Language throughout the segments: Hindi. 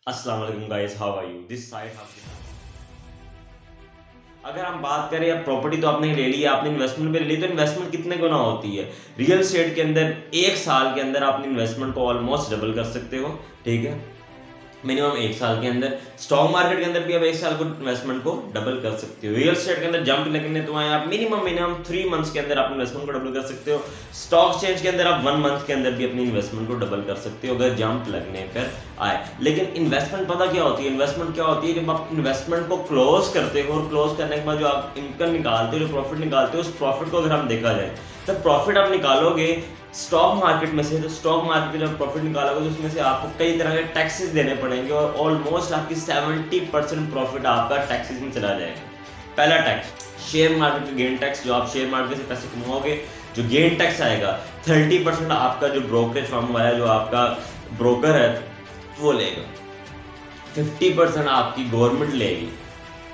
अस्सलाम वालेकुम guys, how are you this side हाफ। अगर हम बात करें, अब प्रॉपर्टी तो आपने ले ली, आपने इन्वेस्टमेंट पे ले ली, तो इन्वेस्टमेंट कितने गुना होती है? रियल एस्टेट के अंदर 1 साल के अंदर अपनी इन्वेस्टमेंट को ऑलमोस्ट डबल कर सकते हो। ठीक है, मिनिमम 1 साल के अंदर। स्टॉक मार्केट के अंदर भी आप 1 साल को इन्वेस्टमेंट को डबल कर सकते हो। रियल एस्टेट के अंदर जंप लगने तो आए आप मिनिमम 3 मंथ्स के अंदर आप इन्वेस्टमेंट को डबल कर सकते हो। स्टॉक एक्सचेंज के अंदर आप 1 मंथ के अंदर भी अपनी इन्वेस्टमेंट को डबल कर सकते हो अगर जंप लगने पर आए। लेकिन इन्वेस्टमेंट पता क्या होती है? इन्वेस्टमेंट क्या होती है? जब आप इन्वेस्टमेंट को क्लोज करते हो और क्लोज करने के बाद जो आप इनकम निकालते हो, जो प्रॉफिट निकालते हो, उस प्रॉफिट को अगर हम देखा जाए तो प्रॉफिट आप निकालोगे स्टॉक मार्केट में से। तो स्टॉक मार्केट में जब प्रॉफिट निकालोगे तो उसमें से आपको कई तरह के टैक्सेस देने पड़ेंगे और ऑलमोस्ट आपकी 70% प्रॉफिट आपका टैक्सेस में चला जाएगा। पहला टैक्स शेयर मार्केट का गेन टैक्स, जो आप शेयर मार्केट से पैसे कमाओगे, जो गेन टैक्स आएगा 30% आपका जो ब्रोकरेज फर्म वाला है, जो आपका ब्रोकर है, वो लेगा। 50% आपकी गवर्नमेंट लेगी।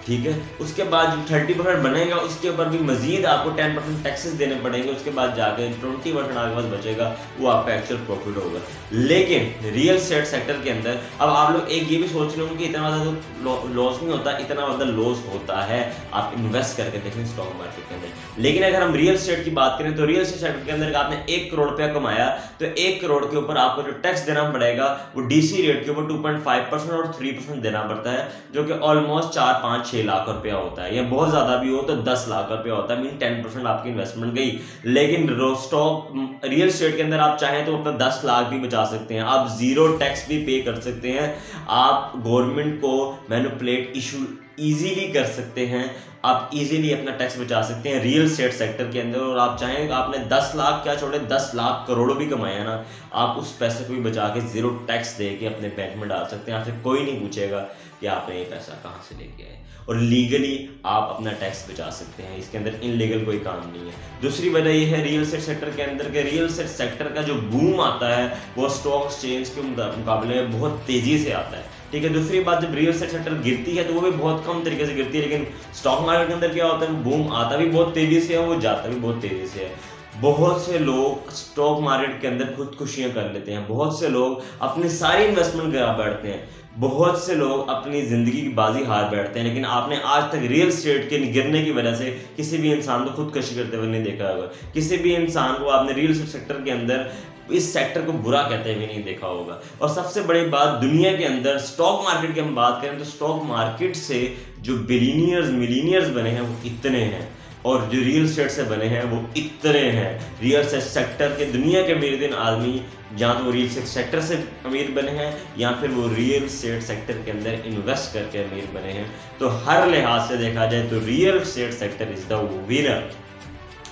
ठीक है, उसके बाद जो 30% बनेगा उसके ऊपर भी मजीद आपको 10% टैक्सेस देने पड़ेंगे। उसके बाद जाके 20% आपके पास बचेगा, वो आपका एक्चुअल प्रॉफिट होगा। लेकिन रियल एस्टेट सेक्टर के अंदर अब आप लोग एक ये भी सोच रहे होंगे कि इतना ज़्यादा तो लॉस नहीं होता, इतना ज़्यादा लॉस होता है। आप इन्वेस्ट करके देखें स्टॉक मार्केट के अंदर। लेकिन अगर हम रियल एस्टेट की बात करें तो रियल एस्टेट सेक्टर के अंदर आपने 1 करोड़ रुपया कमाया तो 1 करोड़ के ऊपर आपको जो टैक्स देना पड़ेगा वो डीसी रेट के ऊपर 2.5% और 3% देना पड़ता है, जो कि ऑलमोस्ट 4-5-6 लाख रुपया होता है, या बहुत ज्यादा भी हो तो 10 लाख रुपया होता है। मीन 10% आपकी इन्वेस्टमेंट गई। लेकिन स्टॉक रियल एस्टेट के अंदर आप चाहें तो अपना 10 लाख भी बचा सकते हैं, आप जीरो टैक्स भी पे कर सकते हैं, आप गवर्नमेंट को मैनिपुलेट इशू इजीली कर सकते हैं, आप इजीली अपना टैक्स बचा सकते हैं रियल एस्टेट सेक्टर के अंदर। और आप चाहें, आपने 10 लाख क्या छोड़े, 10 लाख करोड़ भी कमाया ना, आप उस पैसे को भी बचा के जीरो टैक्स दे के अपने बैंक में डाल सकते हैं। आपसे कोई नहीं पूछेगा कि आपने ये पैसा कहाँ से लेके आए, और लीगली आप अपना टैक्स बचा सकते हैं। इसके अंदर इनलीगल कोई काम नहीं है। दूसरी वजह ये है रियल एस्टेट सेक्टर के अंदर के रियल एस्टेट सेक्टर का जो बूम आता है वो स्टॉक एक्सचेंज के मुकाबले में बहुत तेजी से आता है। ठीक है, दूसरी बात, जब रियल एस्टेट सेक्टर गिरती है तो वो भी बहुत कम तरीके से गिरती है। लेकिन स्टॉक मार्केट के अंदर क्या होता है, बूम आता भी बहुत तेजी से है, वो जाता भी बहुत तेजी से है। बहुत से लोग स्टॉक मार्केट के अंदर खुदकुशियां कर लेते हैं, बहुत से लोग अपनी सारी इन्वेस्टमेंट करा बैठते हैं, बहुत से लोग अपनी जिंदगी की बाजी हार बैठते हैं। लेकिन आपने आज तक रियल एस्टेट के गिरने की वजह से किसी भी इंसान को खुदकुशी करते हुए नहीं देखा होगा। किसी भी इंसान को आपने रियल एस्टेट सेक्टर के अंदर इस सेक्टर को बुरा कहते हुए नहीं देखा होगा। और सबसे बड़ी बात, दुनिया के अंदर स्टॉक मार्केट की हम बात करें तो स्टॉक मार्केट से जो बिलियनियर्स मिलीनियर्स बने हैं वो इतने हैं, और जो रियल एस्टेट से बने हैं वो इतने हैं। रियल एस्टेट सेक्टर के दुनिया के अमीर दिन आदमी, जहाँ तो वो रियल एस्टेट सेक्टर से अमीर बने हैं या फिर वो रियल एस्टेट सेक्टर के अंदर इन्वेस्ट करके अमीर बने हैं। तो हर लिहाज से देखा जाए तो real estate sector is the winner.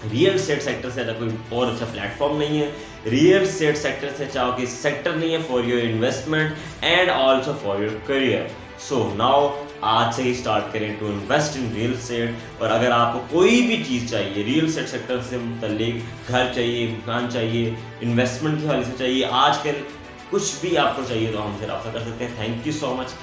Real estate sector से कोई और अच्छा प्लेटफॉर्म नहीं है। रियल एस्टेट सेक्टर से चाहो कि सेक्टर नहीं है for your investment and also for your career. So now आज से ही स्टार्ट करें to invest in real estate. और अगर आपको कोई भी चीज़ चाहिए रियल एस्टेट सेक्टर से मुतल्लिक, घर चाहिए, मकान चाहिए, इन्वेस्टमेंट के हवाले से चाहिए, आजकल कुछ भी आपको चाहिए तो हमसे रब्ता कर सकते हैं। Thank you so much.